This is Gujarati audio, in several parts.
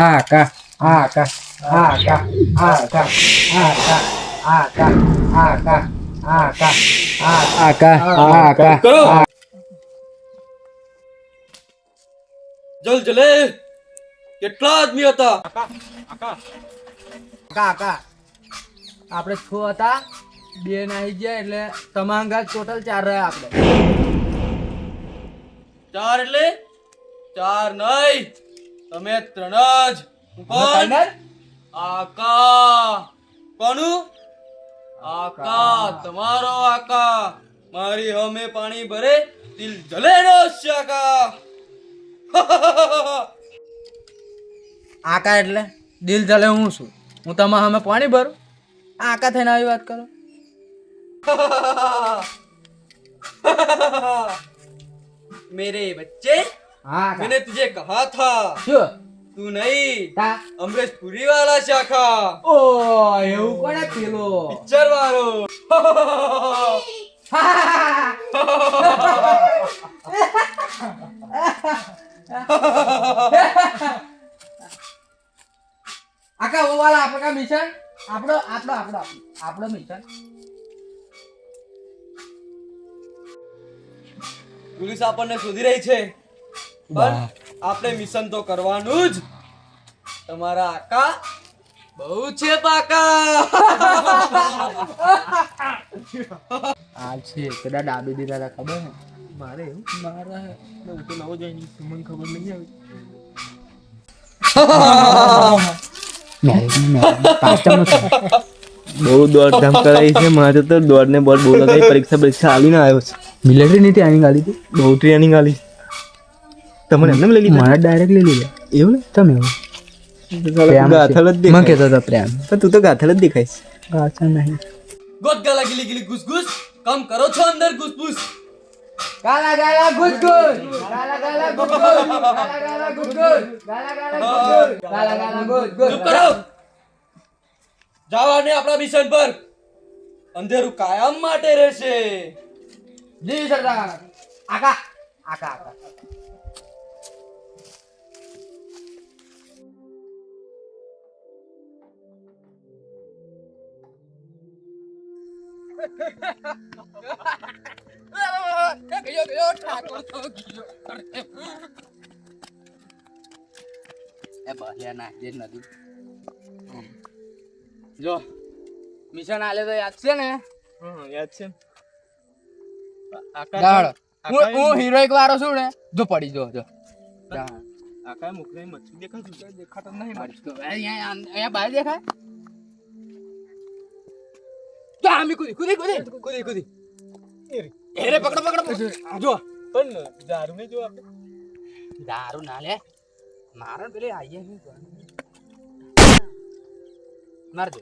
આકા આકા આકા આકા આકા આકા આકા આકા આકા આકા કરો જલ જલે કેટલા આદમી હતા કાકા આપણે 6 હતા, 2 નાહી ગયા એટલે તમાંગા ટોટલ 4 રહ્યા આપણે. ચાર એટલે ચાર નહીં, તમે ત્રણ જ. હું કોણ? આકા. કોનું? આકા, તમારો આકા. મારી હમે પાણી ભરે દિલ જલે નો શાકા. આકા એટલે દિલ જલે હું છું? હું તમારા સામે પાણી ભરું? આકા થઈને આવી વાત કરો. मेरे बच्चे, હા मैंने तुझे कहा था શું तू नहीं તા अमरीश पुरी वाला शाखा ઓ એવું કોને પેલો पिक्चर वालो. આકા ઓ વાલા આપણે કા મિશન આપણો આપણો આપણો આપણો મિશન. પોલીસ આપણને શોધી રહી છે પણ આપણે મિશન તો કરવાનું જ. તમારા આકા બહુ છે પાકા. આ છે કદા ડાબી દીધા હતા ખબર ને મારે એવું મારા હું તો નવો જાય નહીં, મને ખબર નહીં આવી. બહુ દોડધામ કરાવી છે મારે તો દોડને બોર્ડ બહુ લગાવી પરીક્ષા આવીને આવ્યો છે. મિલિટરી ની ટ્રેનિંગ આલી હતી બહુ ટ્રેનિંગ આલી તમને એમને લઈ લીધા મારા ડાયરેક્ટ લઈ લીધા એવું ને તમે એવું ગાથલ જ મને દેખાય કહેતો હતો પ્રેમ પણ તું તો ગાથલ જ દેખાઈશ. ગાછા નહીં ગોત ગાલા ગીલી ગીલી ઘુસ ઘુસ કામ કરો છો અંદર ઘુસપુસ. ગાલા ગાલા ગુડ ગુડ ગાલા ગાલા ગુડ ગુડ ગાલા ગાલા ગુડ ગુડ ગાલા ગાલા ગુડ ગુડ ગાલા ગાલા ગુડ ગુડ ચૂપ કરો. જવાને આપણા મિશન પર. અંધેરું કાયમ માટે રહેશે. જી સરદાર. આકા આકા આકા જો મિશન આલે તો યાદ છે ને યાદ છે દાડ હું હિરોઈક વાળો છું ને જો પડી જો જો આકા મુખને મચ્છી દેખાતું દેખાતો નહીં અહીંયા બહાર દેખાય તો આમી કુદી કુદી કુદી કુદી કુદી એરે પકડો પકડો જો પણ દારૂ ને જો આપણે દારૂ ના લે મારણ પેલે આઈએ નહીં માર દે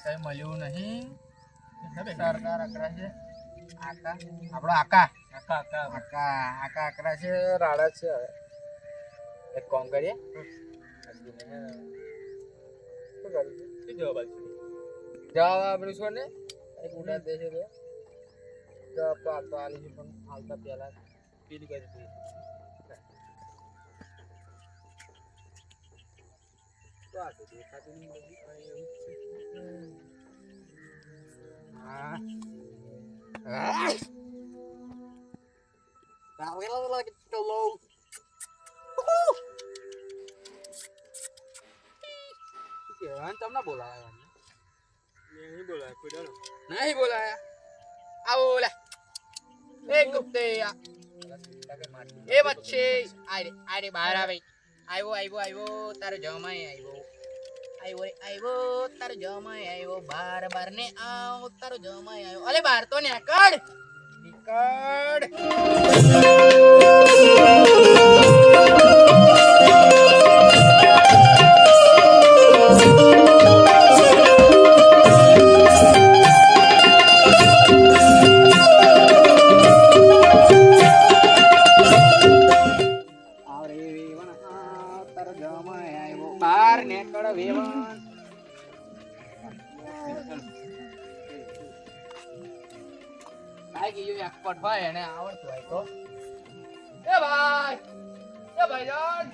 કઈ મળ્યું નહીં સરકાર અકરા છે આકા આપણો આકા આકા આકા આકા આકા અકરા છે રાડા છે હવે એક કામ કરીએ શું કરીએ શું જવાબ આપશે જવાબ આપણી છો ને એક ઉડા દેશે તો જવાબ તો હાલતો આલી છે પણ હાલતા પહેલા પેલી કરી દે તો આ તો દેખાતું નહીં બધું કઈ એવું જ છે. હા રાવેલા લાગે તો લો કે હન તમને બોલાયા અમને નહીં બોલાયા કોઈ ડરો નહીં બોલાયા આવો લે એ ગુપ્તે એ બચ્ચે આરે બહાર આવે આવ્યો તારો જમાય આવ્યો તારો જમાય આવ્યો બાર ને આવ તારો જમાય આવ્યો અલે બાર તો નીકળ બાર નીકળ વેવન કાઈ ગયું એક્સપર્ટ હોય એને આવડતું હોય તો એ ભાઈજાન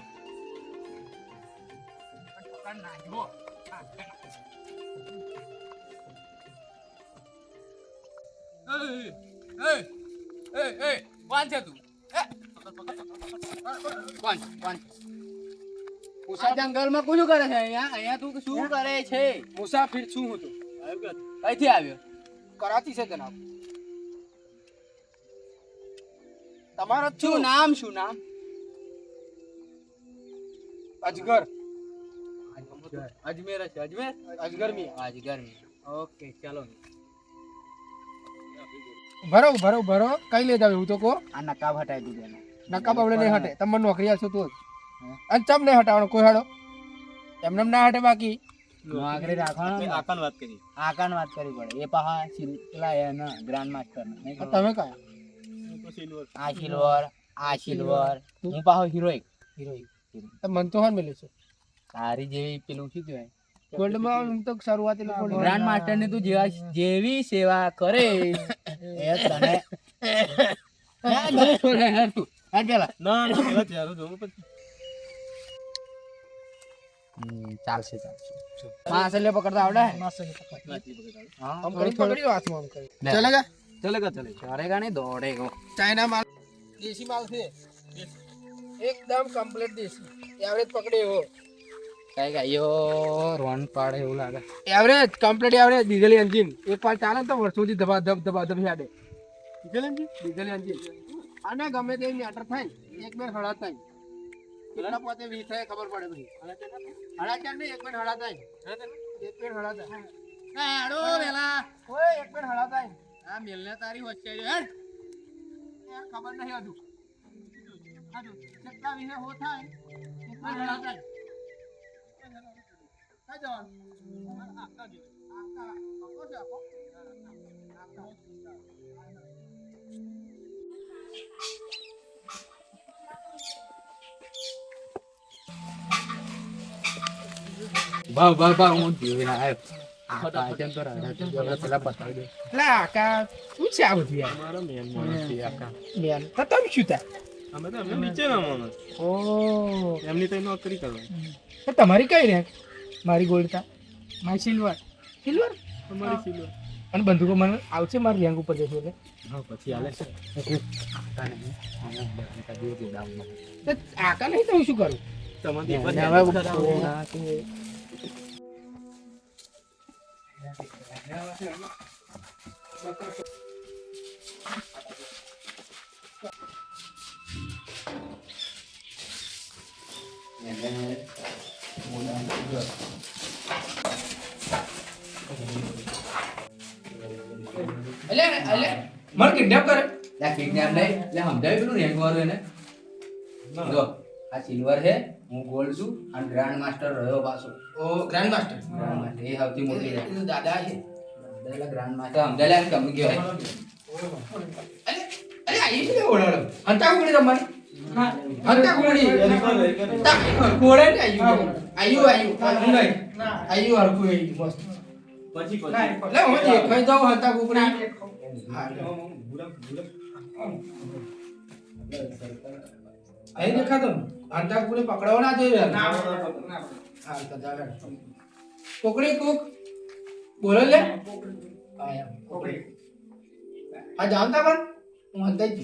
પકડ નાખો એ કોણ છે તું કોણ આ જંગલમાં શું કરે છે અહીંયા તું શું કરે છે મુસાફિર છું હું તું કઈથી આવ્યો કરાચી છે જનાબ તમારું શું નામ અજગર અજમેર છે અજગરમી ઓકે ચાલો ભરો કઈ લઈ જાવ એવું તો કો આ નકાબ હટાઈ દીધો નકાબ આપણે નહીં હટે તમને નોકરી આલશો તો અને ચમ નહીં હટાવવાનો કોઈ હાડો એમને ના હટે બાકી નોકરી રાખવાનો આકાન વાત કરી પડે એ પાહા પેલા એના ગ્રાન્ડ માસ્ટર તમે કયા આ સિલ્વર હું પાહો હિરોઈક મન તો હાલ મળે છે તારી જેવી પેલું શું કહેવાય ગોલ્ડ માં તો શરૂઆત ગ્રાન્ડ માસ્ટર ને તું જેવી સેવા કરે એ તને ચાલશે માસલે પકડતા આવડે આમ કરી પકડી હાથમાં આમ કરી ચલેગા ચલેગા નહીં દોડેગો ચાઇના માલ દેશી માલ છે એકદમ કમ્પ્લીટ દેશી એવરેજ પકડે એવો કઈ ગાયો રોન પાડે એવું લાગે average complete average diesel engine એક વાર ચાલે તો વર્ષોથી ધબ યાડે ડીઝલ એન્જિન અને ગમે તે મેટર થાય એક બે હળા થાય કેટલા પોતે 20 થાય ખબર પડે પછી હળા ચાર ને એક બે હળા થાય એક બે હળા થાય ના આડો વેલા ઓય એક બે હળા થાય આ મેલને તારી વચ્ચે હેડ યાર ખબર નહીં હજુ કેટલા વિશે હો થાય એક બે હળા થાય ભાવ હું જીવી ના આવ્યો તો પેલા બતાવી દે આકા શું છે આ બધું યાર મારો મેન તો તમે શું થાય અમે તો એમને નીચે નામવાનો ઓ એમની તો નોકરી કરવાની તમારી કઈ રેન્ક મારી ગોલ્ડતા મારી સિલ્વર તમારી સિલ્વર અને બંદૂકો મને આવશે મારી રેન્ક ઉપર જશે એટલે હા પછી આલે છે આકા નહીં તો હું શું કરું તમારે મને કિડનેપ કરે કિડનેપ નહીં એટલે સમજાવી પેલું રેન્ક વાળું એને જો આ સિલ્વર છે હું ગોલ્ડ છું અને ગ્રાન્ડ માસ્ટર રહ્યો પાછો ઓ ગ્રાન્ડ માસ્ટર એ સૌથી મોટી રેન્ક દાદા છે દાદા ગ્રાન્ડ માસ્ટર સમજાય લે ગમે કહેવાય અરે આઈ છે ઓળાડો હંતા કુડી રમવાની હંતા કુડી કોડે ને આયુ હરકુ મસ્ત લે હું દેખાઈ જાઉં હતા કુકડી અહીં દેખાતો હંતા કુકડી પકડવા ના જોઈએ હા તો ચાલે કુકડી કુક બોલો લે આ જાણતા પણ હું હંતા જ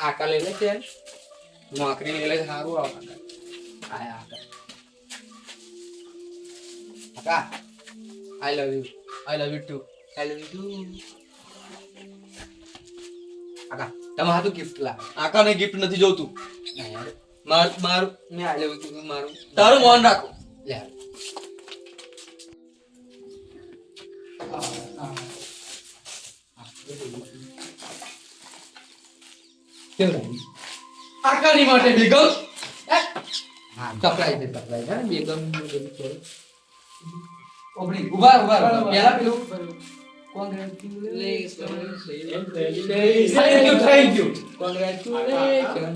આકા લઈ લે તેલ નોકરી લઈ લે સારું આવા આયા આકા આઈ લવ યુ ટુ આકા તમે હાથું ગિફ્ટ લા આકાને ગિફ્ટ નથી જોતું. ના યાર મારું મેં આઈ લવ યુ મારું તારું મૌન રાખો. લે કેવું આકાની માટે બેગમ હા સપ્રાઈઝ છે બેગમ ઓપનિંગ ઉભા પહેલા પેલું થેન્ક યુ. કોંગ્રેચ્યુલેશન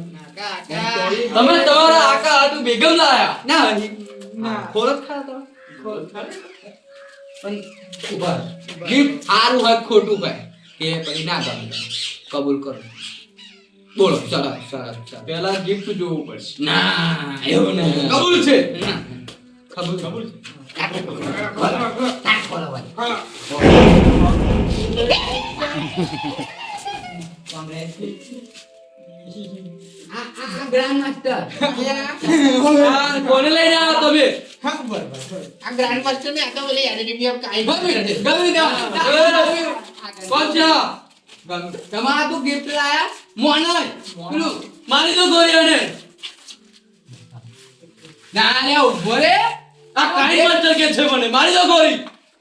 તમે તમારા આકા હાટુ બેગમ લાયા. ના ખોરક ખાતો પણ ઉભા ગિફ્ટ સારું હોય ખોટું હોય કે પછી ના ગમે કબૂલ કરો બોલો ચલો પહેલા ગિફ્ટ જોવું પડશે. ના એવું નહીં કબૂલ છે. કબૂલ ગ્રાન્ડ માસ્ટર કોને લઈને આવ્યા તમે? આ ગ્રાન્ડ માસ્ટર में आता बोले यार भी अब काई કોણ છે? તમારા તો ગિફ્ટ લાયા મોનય પેલું મારી તો ગોરીઓને ના લે ઉભો રે આ કાઈ માસ્ટર કે છે મને મારી તો ગોરી.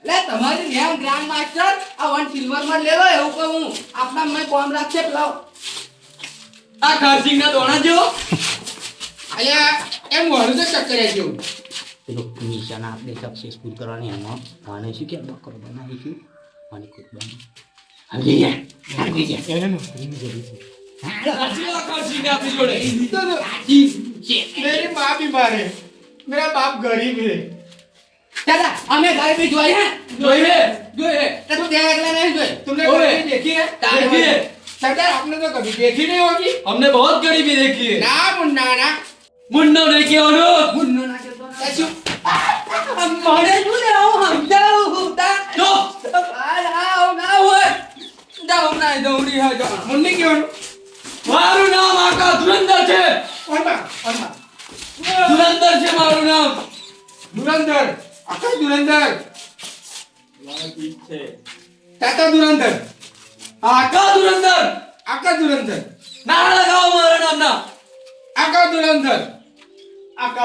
લે તમારી નેમ ગ્રાન્ડ માસ્ટર આ વન સિલ્વર માં લે લો એવું કહું આપણા મેં કોમ રાખશે લાવ આ ખારસિંગ ના દોણા જેવો અલ્યા એમ વળું તો ચક્કર જેવું પેલો મિશન આપણે સક્સેસફુલ કરવાની એમાં આને શું કે બકરો બનાવીશું અને કુરબાની આવી ગયા એને નોકરીની જરૂર છે સાચી વાત ખારસિંગ ને આપણી જોડે. मेरी माँ बीमार है मेरा बाप गरीब है दादा हमें घर भी जोए हैं જોઈએ तो तुम क्या अगला नहीं जोए तुमने ओए, गरीबी देखी है देखी है। सरदार आपने तो कभी देखी नहीं होगी हमने बहुत गरीबी देखी है. ना मुन्ना ना मुन्नो ने कહેવાનું मुन्नो ना कैसे मारे तू ले आओ हम जाओ होता જો आओ ना हुए जाओ ना दौड़ी है जाओ मुन्नी क्यों મારું નામ આકા ધુરંધર છે. और ધુરંધર છે મારું નામ. धुरंधर आका धुरंधर ताता धुरंधर આકા ધુરંધર आका धुरंधर ના લગાવો મારા નામના. आका धुरंधर आका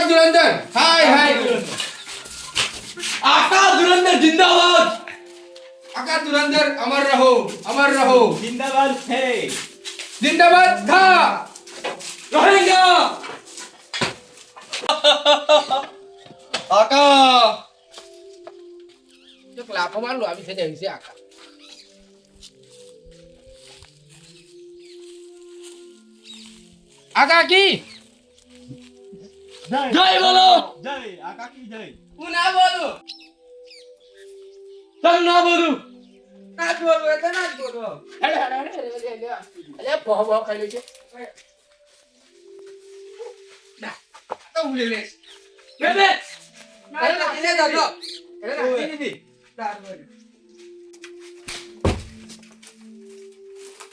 धुरंधर हाय हाय આકા ધુરંધર જિંદાબાદ. आका धुरंधर अमर रहो जिंदाबाद था रहेगा. આકા जो क्लाप मार लो अभी से जैसे आका आका की જય બોલો. હું ના બોલું તમ ના બોલું. ના બોલું એટલે ના જ બોલું અરે અરે ભો ખાઈ લેજે ના તો ઉલે લે બેબે અરે નાખીને જજો અરે નાખી દીધી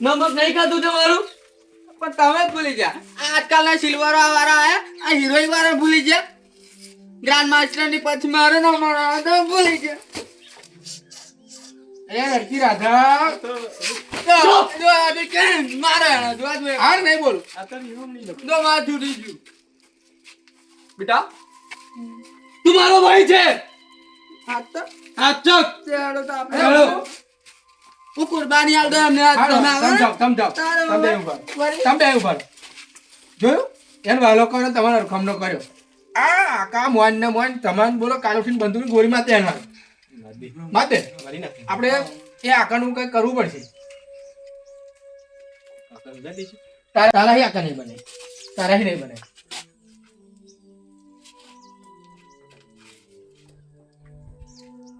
નમક નહીં ખાધું તમારું. પણ તમે જ ભૂલી ગયા આજકાલના સિલ્વર વાળા આયા આ હીરોઈન વાળા ભૂલી ગયા ગ્રાન્ડ માસ્ટર ની પછી મારો નામ તો ભૂલી ગયા એ લડકી રાધા જો આજે કેમ મારે જો આજ હાર નહીં બોલું દો માથું દીજું બેટા તું મારો ભાઈ છે. હાથ તો સાચક ચેડો તો હેડો. આપણે હું કુરબાની આલ દો એમને આજ તમે આવે ને? સમજાવ તારે તમે વળી. ઉભા જોયું એને વાલો કર્યો તમારો રકમનો કર્યો આ આકા મોન ને મોન તમાન બોલો કાલ ઉઠીને બંદૂક ગોળી માતે એના માતે આપણે એ આકાનું કઈ કરવું પડશે તારાથી આકા નહીં બને તારાથી નહીં બને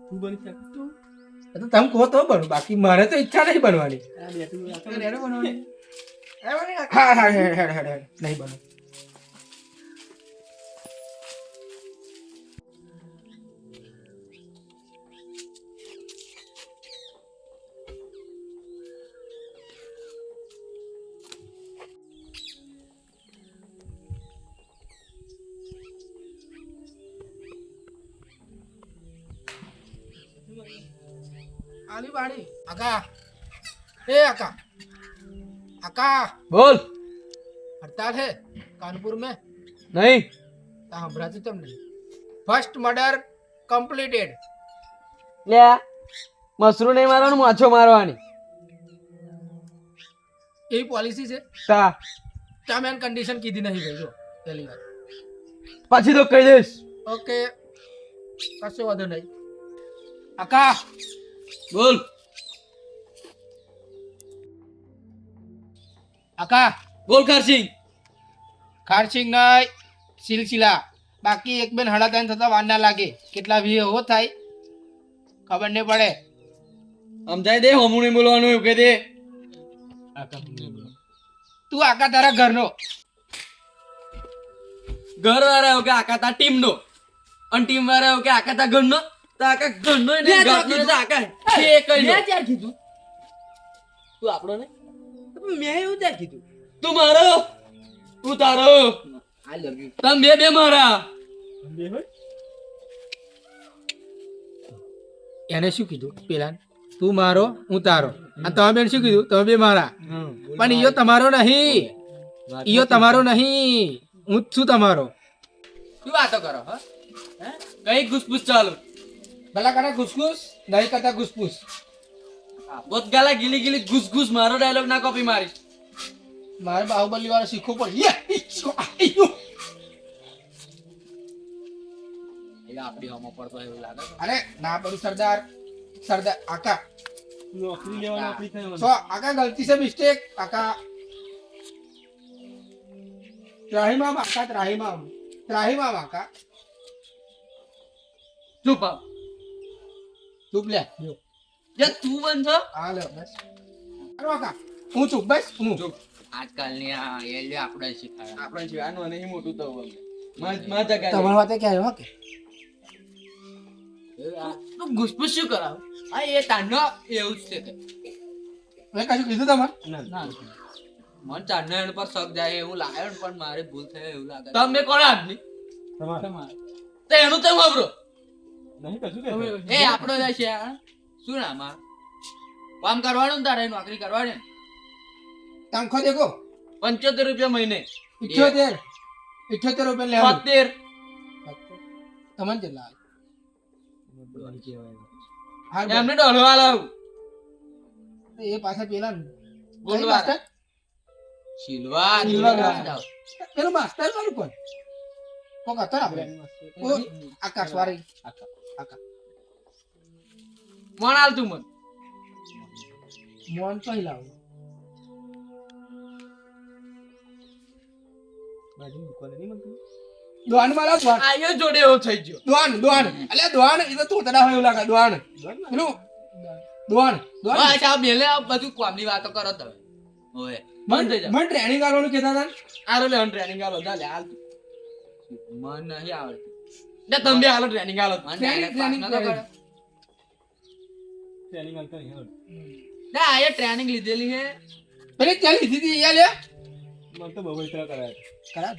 તો તમે કહો તો બનું, બાકી મારે તો ઈચ્છા નહીં બનવાની. હા હા હેડ નહીં બનો. आली बाड़ी आका ए आका आका બોલ. हड़ताल है कानपुर में નહીં. संभळाती तुमने फर्स्ट मर्डर कंप्लीटेड લે મસરૂ નહીં મારવાનું, માછો મારવાની. यही पॉलिसी से તા टर्म एंड कंडीशन की दी नहीं भाई जो पहली बार પછી તો કહી દઈશ. ओके कशो वादो नहीं आका બોલ. आका બોલ ખરસિંગ. खारसिंग नहीं सिलसिला बाकी एक बेन हड़ा टाइम थता वार ना लागे કેટલા વી હો થાય ખબર નહીં પડે સમજાય દે, હમું નહીં બોલવાનું એવું કહી દે. તું આકા તારા ઘરનો ઘર વાળા એવું કે આકા તા ટીમ નો, અને ટીમ વાળા એવું કે આકા તા ઘર નો, તો આકા ઘર નો ને ઘર નો તો આકા છે કઈ નો. ક્યાં કીધું તું આપણો ને, મેં એવું ત્યાં કીધું તું મારો, તું તારો, આઈ લવ યુ તમે બે મારા. એને શું કીધું પેલા તું મારો હું તારો અને તમે બેન શું કીધું તમે બે મારા પણ ઈયો તમારો નહીં ઈયો તમારો નહીં હું જ છું તમારો શું વાતો કરો હા કઈ ઘુસપુસ ચાલુ. ભલા કરે ઘુસઘુસ નહીં કરતા ઘુસપુસ બોત ગાલા ગીલી ગીલી ઘુસ ઘુસ મારો ડાયલોગ ના કોપી મારીશ. મારે બાહુબલી વાળો શીખવું પડે યે ઈચ્છો આયો એટલે આપડી હમો પડતો એવું લાગે. અરે ના પડું સરદાર સરદાર આકા નોકરી લેવાનું આપણી થાય. સો આકા ગલતી से मिस्टेक आका ત્રાહીમામ આકા ત્રાહીમામ આકા ચૂપ આવ. ચૂપ લે યાર તું બન છો. આ લે બસ અરે આકા હું ચૂપ બસ હું ચૂપ. આજકાલની આ એલ્યો આપણે શીખાય. આપણે જીવાનું અને એ મોટું તો માતા કાઢે. તમારી વાતે ક્યાં આવ્યો કે તું ઘુસપુસ શું કરાવ? આ એ તાનો એવું જ છે કે મેં કશું કીધું તમારે ના મન ચાંદનો એના પર શક જાય એવું લાગે પણ મારે ભૂલ થઈ એવું લાગે. તમે કોણ આદમી? તમારે તો એનું તો વાપરો. નહીં કશું કે એ આપણો જ છે આ. શું નામ આ? કામ કરવાનું ને તારે નોકરી કરવાની. તનખો દેખો 75 રૂપિયા મહિને. 78 રૂપિયા લેવાનું 70. તમને કેટલા આવે એમને ડોલવા લાવ. એ પાછા પેલા બોલવા. સિલવા પેલો માસ્ટર વાળું પણ કોક હતો ને આપણે ઓ આકાશ વાળી આકા મોણ આલ તું મન. મોન કઈ લાવ બાજુ દુકાને નહીં મળતું. દોન મારા દોન આયો જોડે એવો થઈ ગયો. દોન અલે દોન એ તો તોતડા હોય એવું લાગે દોન પેલું દોન બસ આ બેલે આ બધું કોમની વાતો કરો તમે. ઓય મન થઈ જા. મને ટ્રેનિંગ આલવાનું કહેતા હતા આલો લે ટ્રેનિંગ આલો જા લે હાલ તું. મન નહીં આવડતું. લે તમે બે હાલો ટ્રેનિંગ આલો. ટ્રેનિંગ ટ્રેનિંગ હાલતા નહીં આવડતું. લે આ ટ્રેનિંગ લીધેલી છે. પેલી ચાલી લીધી હતી યાર લે મને તો બહુ ઇતરા કરાય. કરા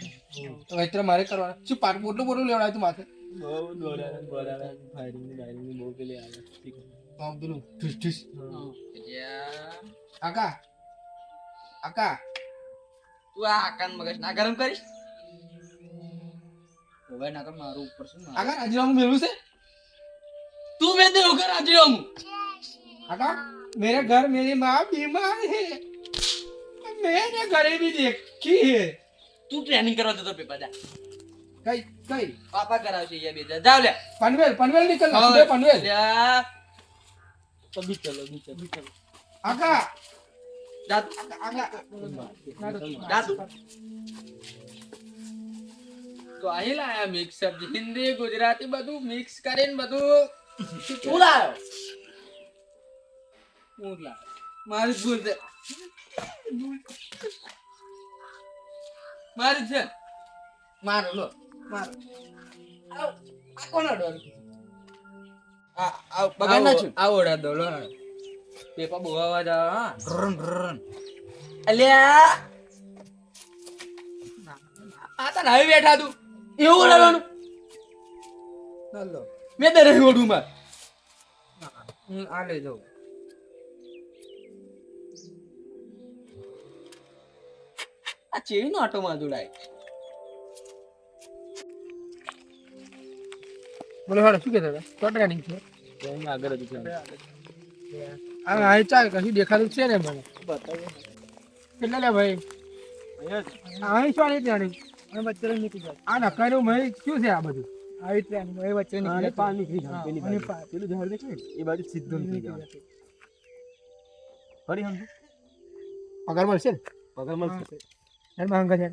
તો વૈત્ર મારે કરવાના શું પાટ પોટલું પોટલું લેવડાય તું માથે બહુ દોડાવે ફાયરિંગ ની બહુ પેલી આવે. પેલું ઠીસ ઠીસ યા. આકા તું આ આકાન મગજ ના ગરમ કરીશ. હવે ના કર મારું ઉપર શું ના. આકા રાજીનામું મેળવું છે તું મેં દેવ કર આજે હું. आका मेरे घर मेरी माँ बीमार है मैंने गरीबी देखी है તું ટ્રેનિંગ કરવા જતો પેપર જા. कई कई પાપા કરાવશે યા બે જા. જાવ લે. पनवेल निकल सीधे पनवेल લ્યા. તો બી ચલો आका જા आका જા તું. તો અહીં લાયા મિક્સ સબ્જી હિન્દી ગુજરાતી બધું મિક્સ કરીને બધું તું લાયો મારી જ ભૂલ છે મારી છે મારો લો મારો આવ આ કોનો ડોર આ બગાડ ના છું આ ઓડા દો લો પેપા બહુ અવાજ આવે હા રન રન અલ્યા આ તો નાવી બેઠા તું એવું ઓડાવાનું ચાલો મેં દરે ઓડું માં આ લઈ જાઉં આ ચેવી નો આટો માં જોડાય બોલો હાડો શું કહેતા હતા શોર્ટ રાઇડિંગ છે આગળ જ છે આ આ ચાલ કશું દેખાતું છે ને મને કેટલા લે ભાઈ આ શું આની ટ્રેનિંગ અને વચ્ચે નીકળી જાય આ નકારું મેં શું છે આ બધું આવી ટ્રેનિંગ એ વચ્ચે નીકળી પાર નીકળી જાય પેલું ઝાડ દેખાય ને એ બાજુ સીધું નીકળી જાય ફરી હમ પગાર મળશે ને પગાર મળશે એમ માંગા છે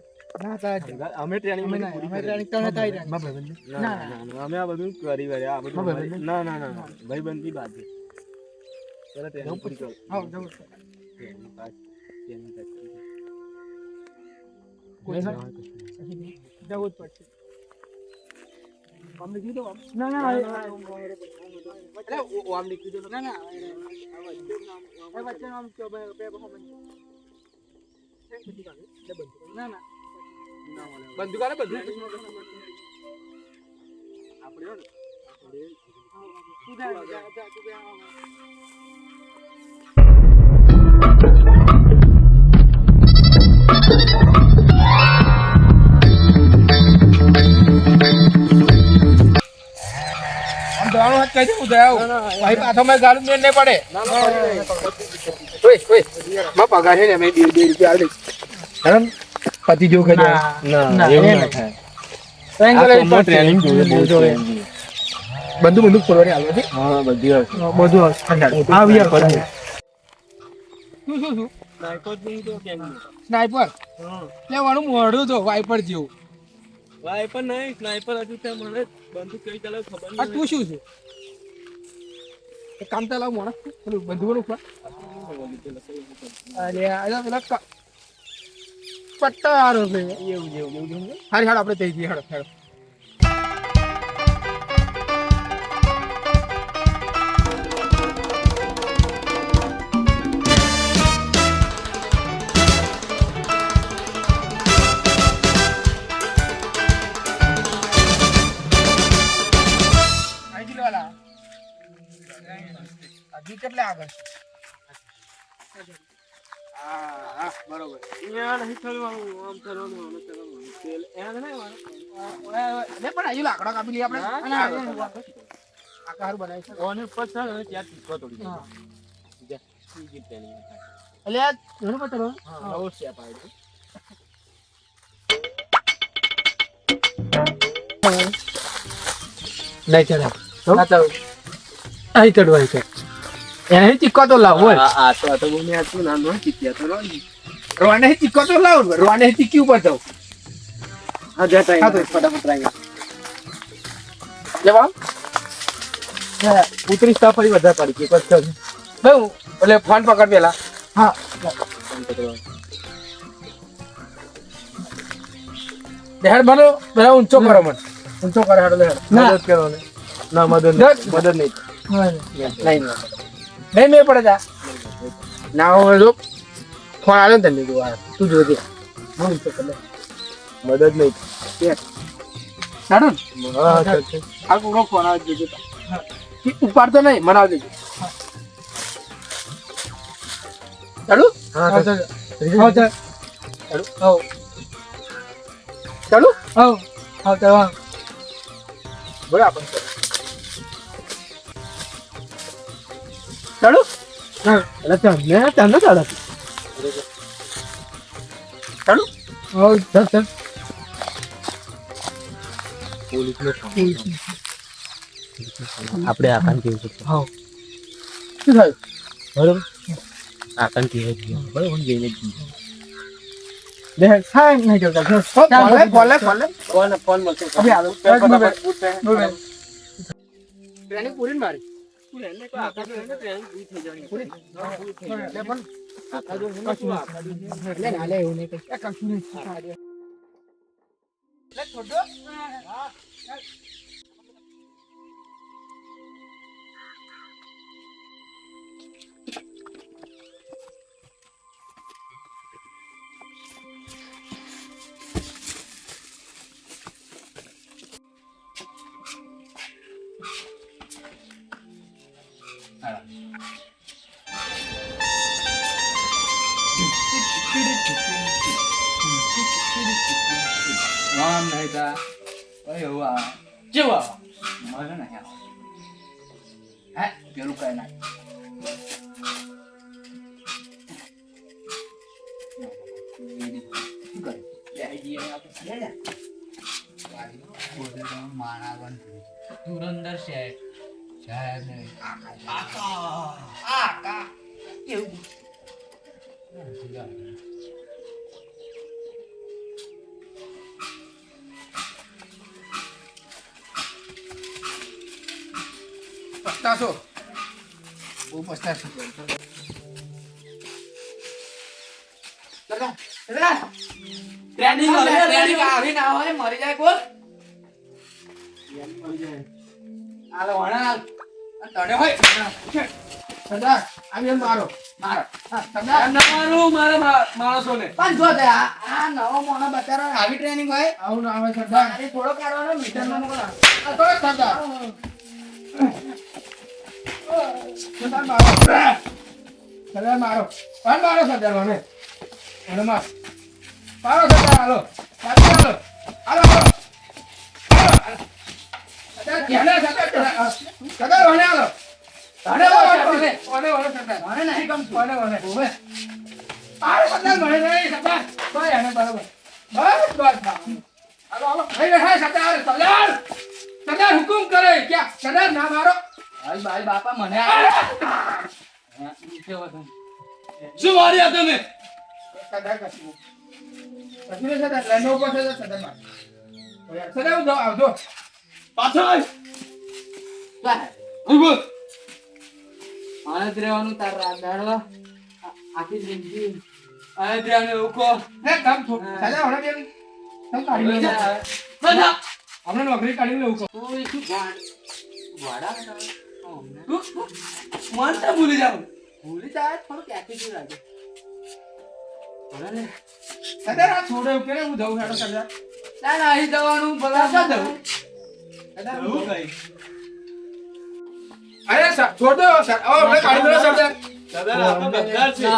અમે ટ્રેનિંગ ટ્રેનિંગ તો નતા આવી ના અમે આ બધું કરી વર્યા આ બધું ના ના ના ભાઈબંધી વાત છે ચલો ટ્રેનિંગ પૂરી કરો હા જવું જ પડશે અમને કીધું ના ના એટલે આમ નીકળી દો ના ના વચ્ચે નામ કે બે બહુ ના ના બંદૂક આલે બધું આપણે તું જા દવાનો હાથ કઈ હું દયાવ ભાઈ પાછો મેં ગાડું મેં નહીં પડે ઓય ઓય માં પગાર છે ને મેં 2 રૂપિયા આલી હરમ પતિ જો કે ના એવું ના થાય ટ્રેનિંગ જોઈએ બંદૂક ફોરવારી આલો છે હા બધી બધું આ વિયા કરે શું સ્નાઈપર બી તો કેમ સ્નાઈપર લેવાનું મોડું તો વાઈપર જેવું વાઈપર નહીં સ્નાઈપર હજુ તે મને બંદૂક કઈ ચાલે ખબર આ તું શું છે એક કામ તો લાવ મોણા પેલું બંદૂક ઉપર અરે આ પેલા પટ્ટા હારો છે એવું હારી હાડ આપણે થઈ જઈએ હાડો હાડો હજી કેટલા આગળ હા બરોબર યાર નહીં કરવાનું આમ કરવાનું આમ કરવાનું તેલ એને નહીં પણ અહીં લાકડા કાપી લઈએ આપણે આકાર બનાવી છે ઓને ઉપર ચાલ અને ત્યાં ટીકો તોડી હા જા બીજી ટ્રેનિંગ એટલે આ ઘણું પતરો હા અવશ્ય પાડે નહીં ચડે ના ચડો અહીં ચડવા અહીં ચડ એને ચીક્કો તો લાવ બોલ આ તો બોને આતું નાનો ચીક્યા તો લો રોને ચીક્કો તો લાવ રોને ચીક્કી ઉપર જાવ હા જા હા તો ફટાફટ ટ્રાય જવાબ ઉતરી સ્ટા ફરી વધારે પડી કે પછી બહુ એટલે ફોન પકડ પેલા હા દેહડ બનો પેલા ઊંચો કરો મને ઊંચો કરે હાડો દેહડ મદદ કરો ને ના મદદ નહીં નહીં મેં પડે જા ના હવે જો ફોન આવ્યો ને તને તું જોજે હા ઊંચો કર મદદ નહીં સાડો હા આ કોનો ફોન આવે જોજો ઉપાડતો નહીં મનાવ દેજો ચાલુ હા ચાલુ ચાલુ ચાલુ હા ચાલો બરાબર ચાલુ હા એટલે તમને ચાલો ચાલો ચાલુ હા ચાલ ચાલ આપણે આકાન કેવું છે હા શું થયું બરોબર આકાન કેવું છે બરોબર જઈને દે હા નહીં ચાલતા કોલે ફોન મળશે અભી આલો ટ્રેનિંગ પૂરી ને મારી એને કોઈ આખા જોઈને ટ્રેનિંગ પૂરી થઈ જવાની. પૂરી એટલે પણ આખા જોઈને શું આખા જોઈને? એટલે ના લે એવું નહીં કઈ કશું નહીં એટલે છોડો હા આમ નહીં તા ઓય એવું આ કેવા મને નહીં આવે હે પેલું કઈ ના ધુરંધર શેઠ સાહેબ ને આકા એવું પસ્તાશો બહુ પસ્તાશો ટ્રેનિંગ આવી ના હોય મરી જાય કોણ આલો વણા તને હોય સરદાર આવી એમ મારો મારો હા સરદાર નવાનું મારા માણસોને પણ જો તે આ નવો મોનો બચારો આવી ટ્રેનિંગ હોય આવું ના આવે સરદાર એ થોડો કાઢવાનો મીટર નો મોકલા આ તો સરદાર સરદાર મારો સરદાર મારો પણ મારો સરદાર મને મને માર મારો સરદાર હાલો હાલો હાલો સરદાર ધ્યાને સરદાર સરદાર મને હાલો મને સરદાર મને નહીં કમ મને ઓવે આરે સરદાર મને નહીં સરદાર ભાઈ આને બરાબર બસ બસ હાલો હાલો ભાઈ બેઠા સરદાર સરદાર સરદાર હુકુમ કરે ક્યાં સરદાર ના મારો ભાઈ ભાઈ બાપા મને શું માર્યા તમે સરદાર કશું સરદાર લંડો ઉપર છે સરદાર માર સરદાર હું જાઉં આવજો પાછળ બોલ આનંદ રહેવાનું તાર રાત દાડવા આખી જિંદગી આનંદ રહેવાનું એવું કહો હે કામ છોડ સરદાર હમણાં બેન તમ કાઢી લો બધા હમણાં નોકરી કાઢી લો કહો તું શું વાડા માનતા ભૂલી જાવ ભૂલી જાય થોડુંક એટીટ્યુડ લાગે બરાબર સરદાર આ છોડે કે હું જાઉં હેડો સરદાર ના ના અહીં જવાનું ભલા ના જવું સરદાર એવું કઈ? અરે છોડ દો સર હવે હમણાં કાઢી લો સરદાર સરદાર આપણો ગદ્દાર છે.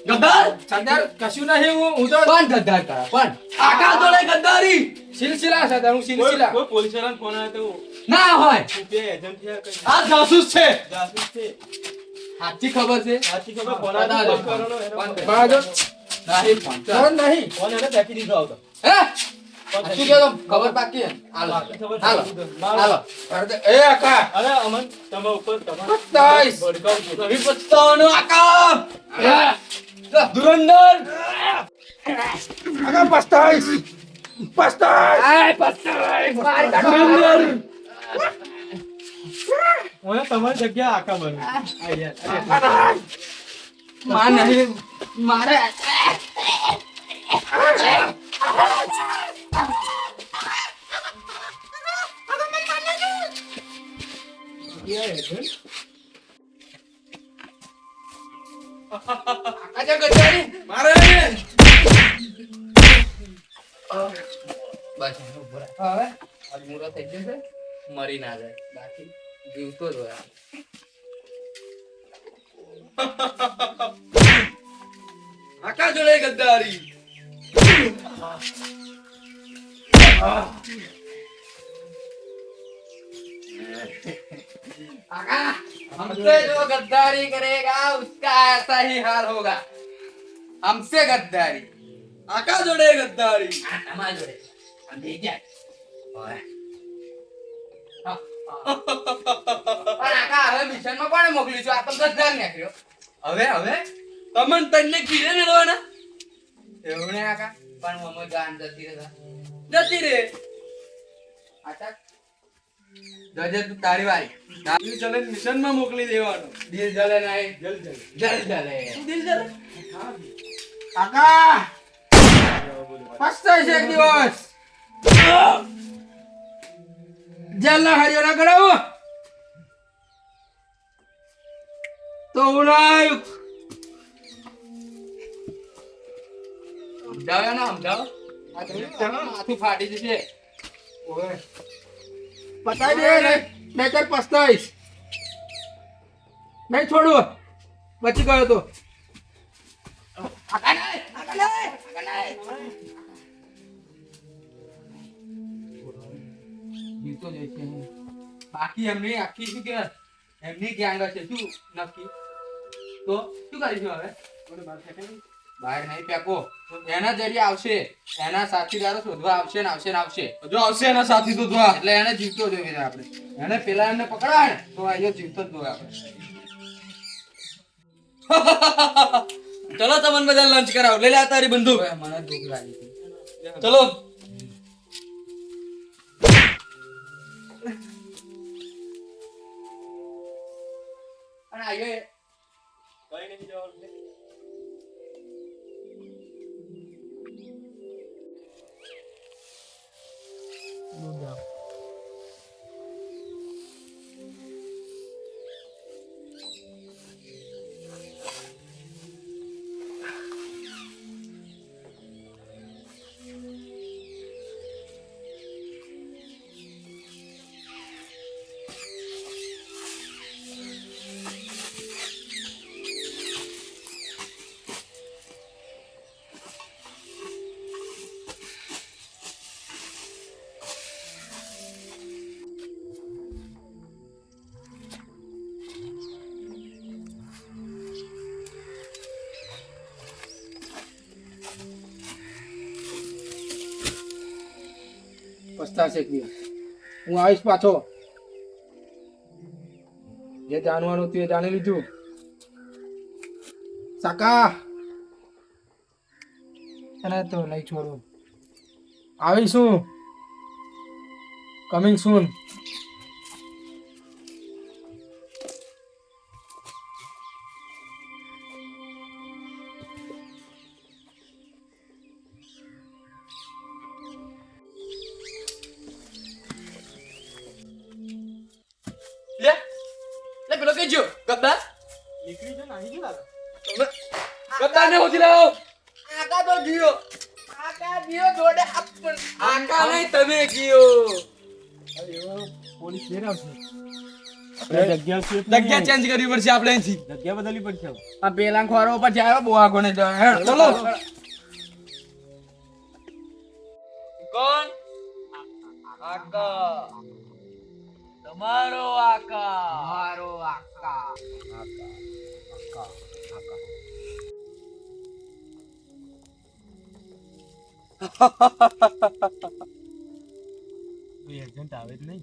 ગદ્દાર સરદાર કશું નહીં હું તો કોણ ગદ્દાર કરા કોણ આકા જોડે ગદ્દારી સિલસિલા સરદાર હું કોઈ સિલસિલા કોઈ પોલીસ વાળાને ફોન આવે તો ના હોય હું કે એજન્ટ છે કઈ આ જાસૂસ છે જાસૂસ છે. સાચી ખબર છે સાચી ખબર ફોન આવે તો ફોન કરવાનો એનો ફોન. બાજો નહીં ફોન કર. ફોન નહીં ફોન એને ફેંકી દીધો આવતો. હે શું કહેતો ખબર બાકી હે? હાલો ખબર હાલો ફેંકી દીધો. મારો- હાલો એ આકા અરે અમન તમે ઉપર તમારે તાઈસ ભડકાવ છો. રવિ પસ્તાવાનો આકા ધુરંધર આકા પસ્તાઈસ પસ્તાઈસ આય પસ્તાય માર ધુરંધર મને તમારી જગ્યા આકા બનવું. આ યાર. માં નહીં મારે આજા ગજારી મારે બસ ઉભો રહે. હવે અજમુરો થઈ જશે મરી ના જાય બાકી જીવતો જ હોય આકા જોડે ગદ્દારી आका हमसे जो गद्दारी करेगा उसका ऐसा ही हाल होगा हमसे गद्दारी आका जोड़े गद्दारी हमारा जोड़े हम दे जाए ओए પણ આકા હવે મિશન માં કોણે મોકલી છે આ તો ગદ્દાર નીકળ્યો હવે હવે તમન તને કીધે મેળવાના એવું ને આકા પણ મમ્મી ગાન જતી રે આકા જજે તું તારી વારી દિલ જલે મિશનમાં મોકલી દેવાનો. દિલ જલે નહીં જલ જલ. જલ જલે દિલ જલે. કાકા પસ્તાય છે એક દિવસ જેલના હરિયો ના કરાવો તો ઉનાય સમજાવો ને સમજાવો આ તમે માથું ફાટી જશે પતાઈ દે નહીતર પસ્તાઈશ નહીં છોડું બચી ગયો તો જીવતો જ છે બાકી એમની આખી શું કે એમની ગેંગ છે શું નક્કી તો શું કરીશું હવે બહાર નહીં ફેંકો એના જરીએ આવશે એના સાથીદારો શોધવા આવશે ને આવશે ને આવશે જો આવશે એના સાથી તો જોવા. એટલે એને જીવતો જોઈએ આપણે એને પેલા એમને પકડાય ને તો આ જીવતો જ જોઈએ આપણે ચલો તમને બધા લંચ કરાવ. લઈ લે આ તારી બંદૂક. હવે મને ભૂખ લાગી છે ચલો. અને આયે કઈ નહીં જવાનું. પસ્તાશે એક દિવસ હું આવીશ પાછો જે જાણવાનું તે જાણી લીધું સાકા તને તો નહીં છોડું આવીશું કમિંગ સૂન લે લે પેલો કઈ ગયો ગદ્દાર. નીકળી જો નાહી ગયો ગદ્દાર ને હોતી લાવો. આકા તો ગયો આકા ગયો જોડે આપણ આકા નહીં તમે ગયો. પોલીસ લેર આવશે જગ્યા ચેન્જ કરવી પડશે આપણે અહીંથી. જગ્યા બદલવી પડશે આ પેલા ખોરો પછી આવ્યો બોઆ કોને ચલો. કોણ? આકા. તમારો આકા. મારો આકા એજન્ટ આવે જ નહીં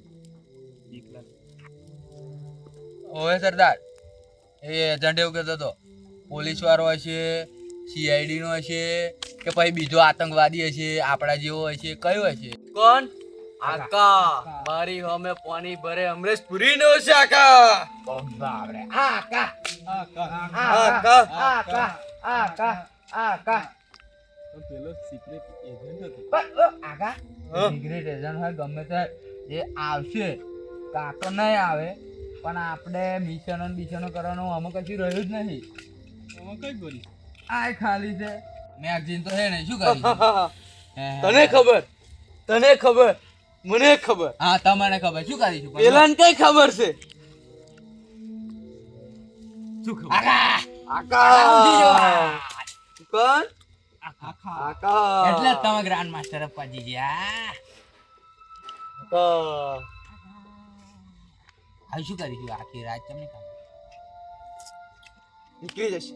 એકલા ઓય સરદાર એ એજન્ટ એવું કહેતો હતો પોલીસ વાળો હશે સીઆઈડી નો હશે કે પછી બીજો આતંકવાદી હશે આપણા જેવો હશે કયો હશે કોણ? આકા. મારી સામે પાણી ભરે અમરેશ પુરી નો છે આકા. બાપરે આકા આકા. આકા આકા પેલો સિક્રેટ એજન્ટ હતો આકા સિક્રેટ એજન્ટ હોય ગમે તે જે આવશે કાકો નહીં આવે પણ આપણે મિશનો કરવાનું અમુક કશું રહ્યું જ નહીં આમાં કઈ બોલી આ ખાલી છે મેગઝીન તો હે નહીં શું કરી તને ખબર, તને ખબર, મને ખબર. હા તમને ખબર શું કરીશું પેલાને કઈ ખબર છે? શું ખબર આકા આકા. કોણ? આકા. એટલે જ તમે ગ્રાન્ડ માસ્ટર અપ્પાજી ગયા આકા. હવે શું કરીશું આખી રાત તમને ખબર નીકળી જશે.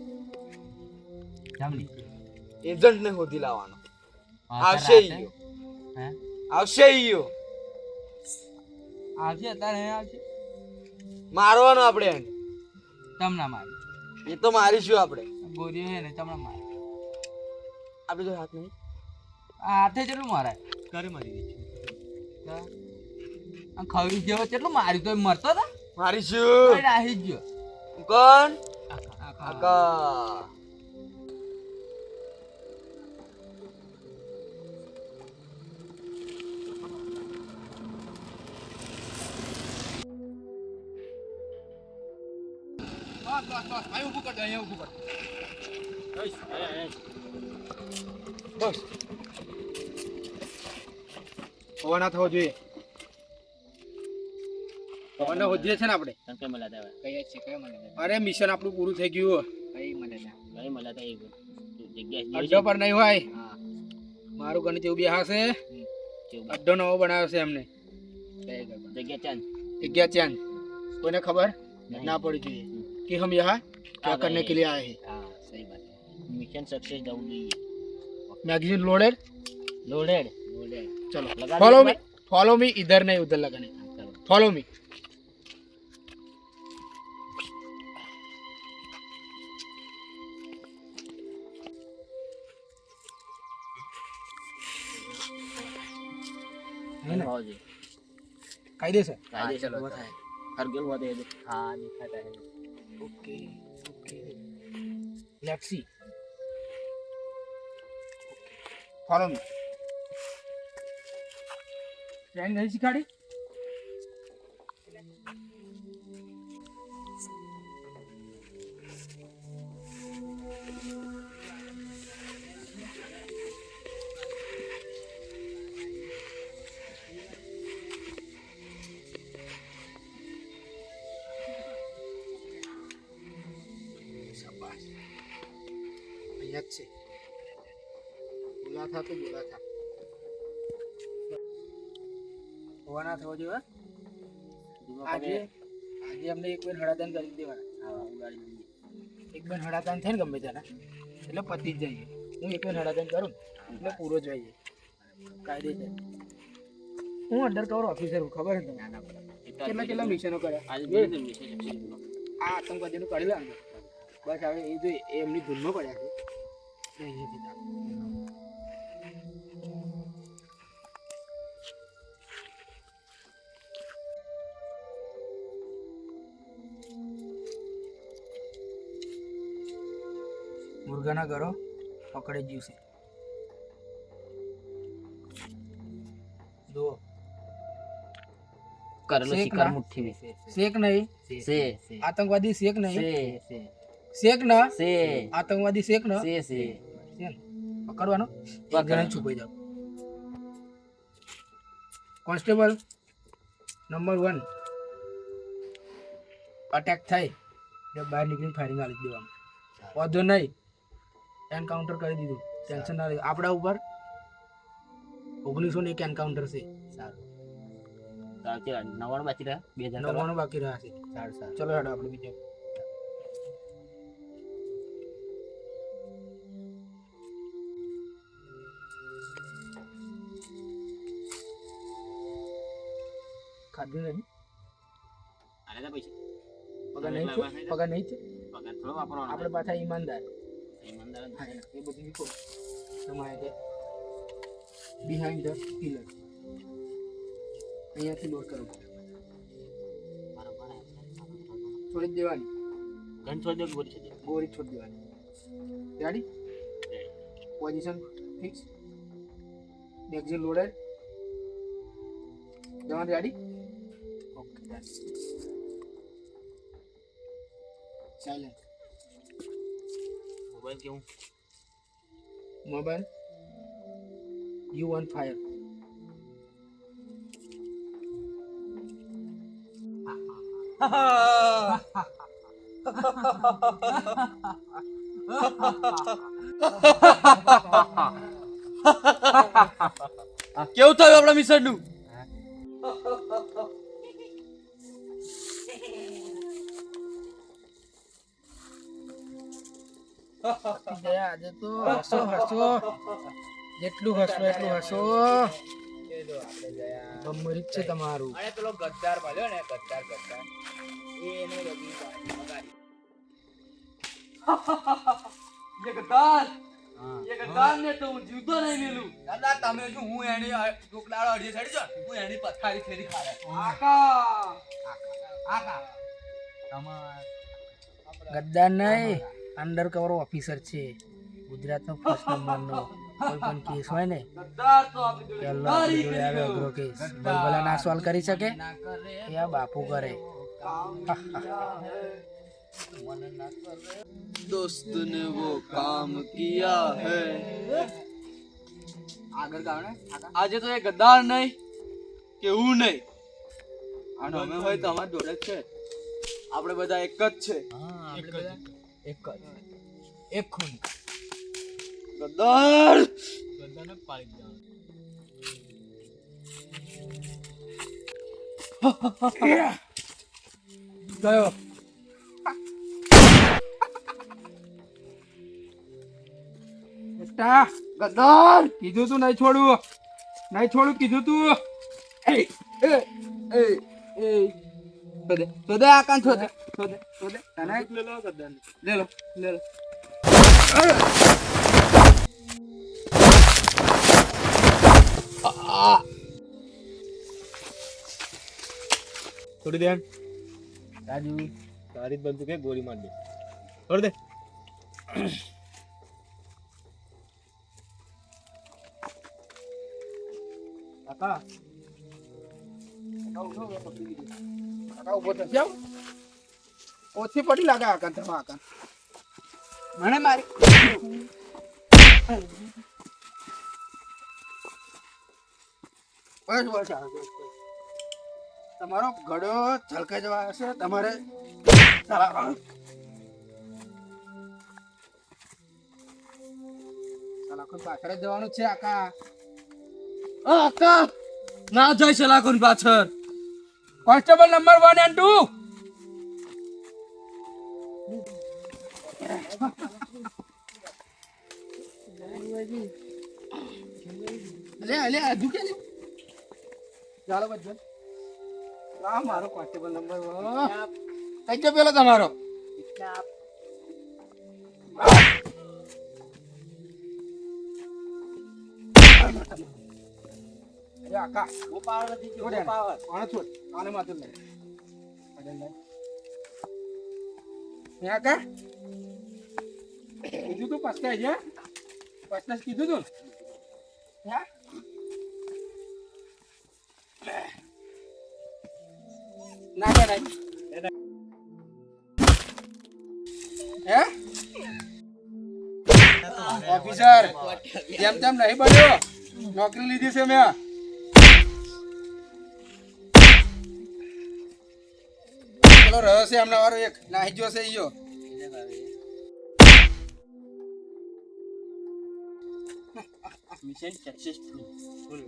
જમણી એજન્ટ ને શોધી લાવવાનો. આવશે રાતે? ઈયો. હે આવશે ઈયો. આવશે અત્યારે નહીં આવશે મારવાનો આપણે એને. તમને મારી એ તો મારીશું આપણે. ગોરીઓ હે ને તમને મારી આપણે તો હાથ નહીં. આ હાથે જેટલું મારાય કરે મારી દીધી હા? આ ખવડી જેવો કેટલું મારી તો મરતો હતા મારીશું રાહી ગયો કોણ આકા બસ અહીં ઊભું કર દે અહીંયા ઊભું કર બસ હવા ના થવો જોઈએ હવાના હોદીએ છે ને આપણે કઈ મળ્યા કઈ છે કઈ મને અરે મિશન આપણું પૂરું થઈ ગયું કઈ મને કઈ મળ્યા એક જગ્યા અડ્ડો પર નહીં હોય હા મારું ગણિત એવું બિહાર છે અડ્ડો નવો બનાવ્યો છે એમને જગ્યા ચાંદ જગ્યા ચેન કોઈને ખબર ના પડી જોઈએ कि हम यहाँ क्या करने के लिए आए हैं हाँ सही बात है मिशन सक्सेस जाऊँ चाहिए मैगजीन लोडेड लोडेड चलो लगा फॉलो मी इधर नहीं उधर लगाने चलो फॉलो मी है ना जी कायदे से कायदे से होता है हर गेल हुआ दे दो हाँ दिखाता है okay okay let's see follow me train नहीं सिखाड़ी से बोला था तो बोला था होना था जो આજે આજે અમને એક બેન હડાદાન કરી દેવાના હા ઉડાડી એક બેન હડાદાન થાય ને ગમે તેના એટલે પતી જ જઈએ હું એક બેન હડાદાન કરું એટલે પૂરો જ જોઈએ કાયદે છે હું અંડર કવર ઓફિસર હું ખબર છે તમને કેટલા કેટલા મિશનો કર્યા आज આ આતંકવાદીનું કરી લે બસ હવે એ જો એ એમની ભૂલમાં પડ્યા છે नहीं पिता मुर्गा ना करो पकड़े जीव से दो कर लो शिकार मुट्ठी में सेक नहीं से आतंकवादी सेक नहीं से सेक ना से आतंकवादी सेक ना से પકડવાનો એક જણા છુપાઈ જાવ કોન્સ્ટેબલ નંબર 1 અટેક થાય એટલે બહાર નીકળીને ફાયરિંગ આલી દેવાનું વાંધો નહીં એન્કાઉન્ટર કરી દીધું ટેન્શન ના લે આપણા ઉપર 1901 એન્કાઉન્ટર છે સારું સારું 99 બાકી રહ્યા 2099 બાકી રહ્યા છે સારું ચલો હેડો આપણે બીજો ખાધું નહીં આલે તા પૈસા પગાર નહીં છે પગાર થોડો વાપરવાનો આપણે પાછા ઈમાનદાર ઈમાનદાર હા એ બધું વિકો તમારે કે બિહાઇન્ડ ધ પિલર અહીંયાથી લોડ કરો છોડી દેવાની ગન છોડી દે ગોરી છોડી દેવાની ready position fix magazine loaded જવાન રેડી ઓકે સાયલેન્ટ મોબાઈલ કેવું મોબાઈલ યુ ઓન ફાયર કેવું થયું આપણા મિશન નું આજે તો હસો હસો જેટલું હસો એટલું હસો બમરીક છે તમારું અરે પેલો ગદ્દાર મળ્યો ને ગદ્દાર એને લગી મગાડી ये गद्दार એ ગદ્દારને તો હું જીવતો નહીં મેલું. દાદા તમે શું હું એની ટોકડાળો અડીએ ચડી જાઉં? હું એની પથારી ફેરી ખાય. આકા ગદ્દાર નહીં, અંડર કવર ઓફિસર છે ગુજરાતનો ફર્સ્ટ નંબરનો. કોઈ પણ કેસ હોય ને ગદ્દાર તો આપણી જોડે પેલો આપણી જોડે આવે અઘરો કેસ. ભલભલા ના સોલ્વ કરી શકે એ આ બાપુ કરે. दोस्त ने वो काम किया है. આગળ ગાવ ને. આજે તો એ ગદ્દાર નહીં કે હું નહીં, અને અમે હોય તો અમારી જોડે જ છે. આપણે બધા એક જ છે. એક જ એક ખૂન. ગદ્દાર ગદ્દારને પાડી દેવાનો. ગયો. બેટા, ગદ્દાર કીધું તું નહીં છોડું, નહીં છોડું કીધું તું. એ એ એ એ શોધે આકાન શોધે શોધે શોધે તને લે લો ગદ્દારને. લે લો લે લો. થોડી ધ્યાન. રાજુ તારી જ બંદૂક હે, ગોળી માર દે. છોડ દે. કાકા કાકા ઉભો થશે આવ. ઓછી પડી લાગે આકાન તમે આકાન. મને મારી બસ બસ આવે, બસ, બસ. તમારો ગળો છલકાઈ જવા હશે તમારે. પાછળ જ જવાનું છે આકા. આકા ના જાય સલાકોન પાછળ. Constable number 1 and 2. અલે અલે આજુ કે ચાલો બચ્ચો. આ મારો કોન્સ્ટેબલ નંબર 1. કઈ પેલો તમારો એ આકા ઓ પાવર નથી છોડ એને. આને છોડ, આને માથે લઈ. આને લઈ. એ આકા કીધું તું પસ્તાઈ છે, પસ્તાઈ કીધું તું હે? ના કે નહીં હે ઓફિસર જેમ તેમ નહીં બન્યો, નોકરી લીધી છે મેં. પેલો રહ્યો છે એમના વાળો એક નાહી ગયો છે ઈયો. Mission successful.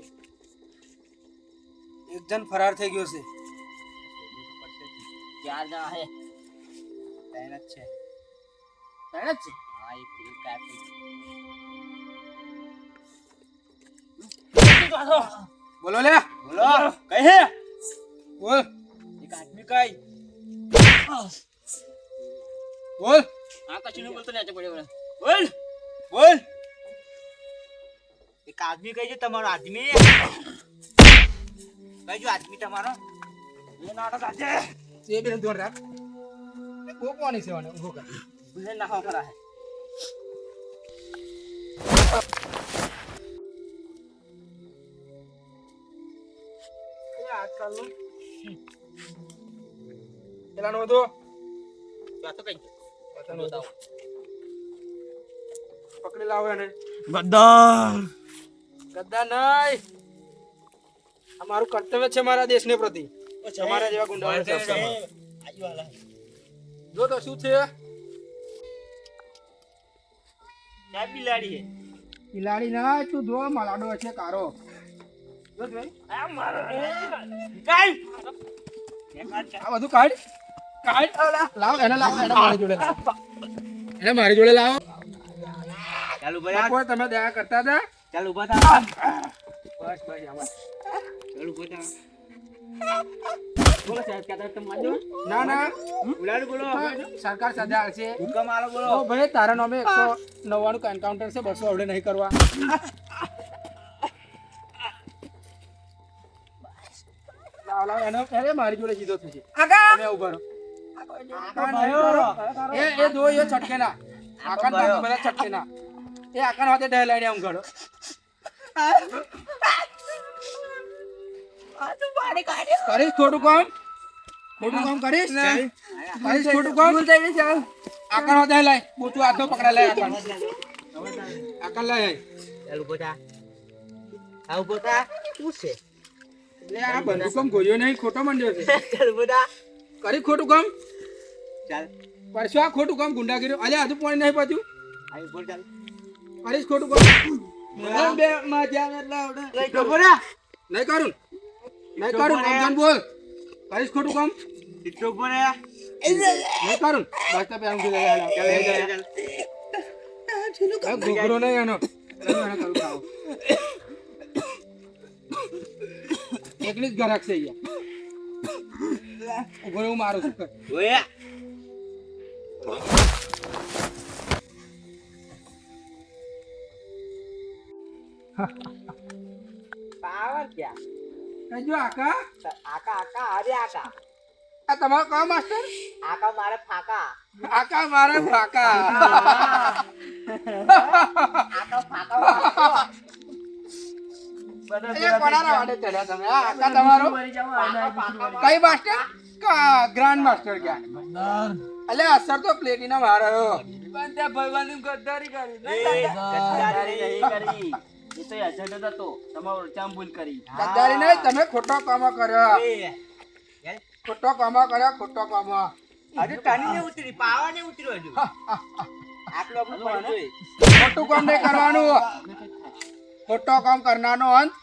એક જણ ફરાર થઈ ગયો છે. 4 જણા હે. તૈનાત છે. તને જ છે. હા એક પેલું કાપી. બોલો લે, બોલો કઈ હે? બોલ એક આદમી કઈ બોલ. આ કશું નહીં બોલતો ને આજે પડ્યો બોલ બોલ. એક આદમી કઈ છે તમારો? આદમી કઈ જો આદમી તમારો? એ નાટક આજે એ બેન દોડ રાખ. કો કોની છે વાને ઉભો કર. બુલે નાખો ખરા હે. એ આજકાલ નું પેલાનો હતો તો તો કઈ પતાનો હતો. પકડી લાવો એને. ગદ્દાર ગદ્દાર નહીં, આ મારું કર્તવ્ય છે મારા દેશને પ્રતિ. તમારા જેવા ગુંડાઓને સાફ કરવા. જો તો શું છે? ક્યાં બિલાડી હે? બિલાડી ના, તું જો મલાડો છે કારો. જો ભાઈ આ મારો કઈ આ બધું કાઢ કાઢ. લાવ એને, લાવ એને મારી જોડે લાવ. એને મારી જોડે લાવો. ચાલુ ભાઈ કોઈ તમે દયા કરતા હતા? ચાલુ ઉભા થા. બસ બસ આમાં ચાલુ ઉભા થા. બોલો સાહેબ કહેતા તમે માનજો ના ના ઉલાડ બોલો સરકાર સજા છે હુકમ આલો બોલો ઓ ભાઈ તારા નામે 199 કા એન્કાઉન્ટર છે 200 આવડે નહીં કરવા લાવ એનો અરે મારી જોડે સીધો થશે તમે ઉભા રહો એ દો એ છટકે ના આકાન બાકી બધા છટકે ના એ આકાન હાથે ઢે લાઈને આમ ઘડો કરીશ થોડું કામ કરીશ થોડું કામ આકાન હાથે લાય મોટું હાથો પકડા લાય આકાન લાય ચાલ ઉભો થા આ ઉભો થા શું છે લે આ બંદૂક કામ ગોયો નહીં ખોટો મંડ્યો છે ચાલ ઉભો થા કરી ખોટું કામ ચાલ પરસો આ ખોટું કામ ગુંડાગીરી અલે હજુ પાણી નહીં પાછું આ ઉભો ચાલ કરીશ ખોટું કામ બે મજા એટલે આવડે ઉભો થા નહીં કરું સમજણ બોલ કરીશ ખોટું કામ સીટો ઉભો રે નહીં કરું બસ તો પેલા ઊંઘી જાય ઘોઘરો નહીં એનો કરું ખાવ એકલી જ ગરાક છે અહીંયા ઉભો હું મારું છું કર ઓયા પાવર ક્યાં કહેજો આકા આકા આકા અરે આકા આ તમારો કામ માસ્ટર આકા મારે ફાકા આકા મારા ફાકા આકા ફાકા એ કોણાના વાડે ચડ્યા તમે આ આકા તમારો કઈ માસ્ટર ગ્રાન્ડ માસ્ટર ક્યાં અલે અસર તો પ્લેટિનમ હાર્યો બંધે ભાઈબંધી ગદ્દારી કરી ગદ્દારી નહીં કરી એ તો એજન્ટ હતો તમારો ચામ ભૂલ કરી ગદ્દારી નહીં તમે ખોટો કામ કર્યો ખોટો કામ હજુ ટની ને ઉતરી પાવા ને ઉતર્યો હજુ આટલો આપણું પડી જોઈ ખોટું કામ નહીં કરવાનું ખોટો કામ કરનારનો અંત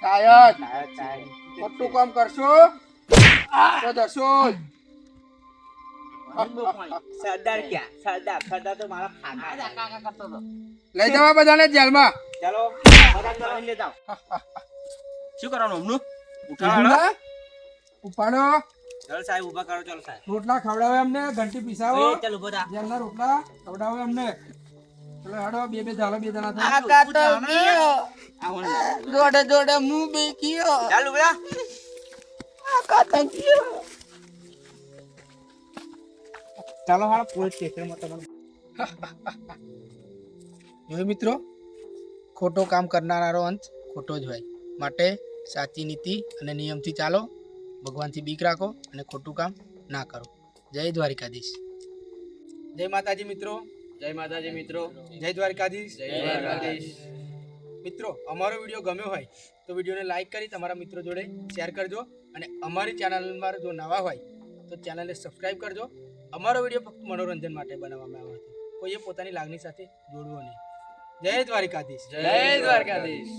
થાય જ. ખોટું કામ કરશો તો દસો સરદાર ક્યાં સરદાર તો મારા ફાકા કાકા કરતો હતો લઈ જવા બધાને જેલમાં ચાલો બધા કરીને લઈ જાઓ શું કરવાનું હમનું ઉઠાડો ઉપાડો ચાલો સાહેબ ઊભા કરો ચાલો સાહેબ રોટલા ખવડાવે એમને ઘંટી પીસાવો ચાલો ઉભો થા જેલના રોટલા ખવડાવે એમને ચલો હેડો બે ઝાલો બે જણા થાય આકા તો ગયો જોડે જોડે મું બી ગયો ચાલો ઉભા આકા તો ગયો ચાલો હાલો પોલીસ સ્ટેશનમાં તમારું જોયું મિત્રો ખોટો કામ કરનારો અંત ખોટો જ હોય માટે સાચી નીતિ અને નિયમથી ચાલો ભગવાનથી બીક રાખો અને ખોટું કામ ના કરો જય દ્વારિકાધીશ જય માતાજી મિત્રો જય માતાજી મિત્રો જય દ્વારિકાધીશ જય દ્વારકાધીશ મિત્રો અમારો વિડીયો ગમ્યો હોય તો વિડીયોને લાઈક કરી તમારા મિત્રો જોડે શેર કરજો અને અમારી ચેનલમાં જો નવા હોય તો ચેનલને સબસ્ક્રાઈબ કરજો અમારો વિડીયો ફક્ત મનોરંજન માટે બનાવવામાં આવ્યો હતો કોઈએ પોતાની લાગણી સાથે જોડવો નહીં જય દ્વારિકાધીશ જય દ્વારકાધીશ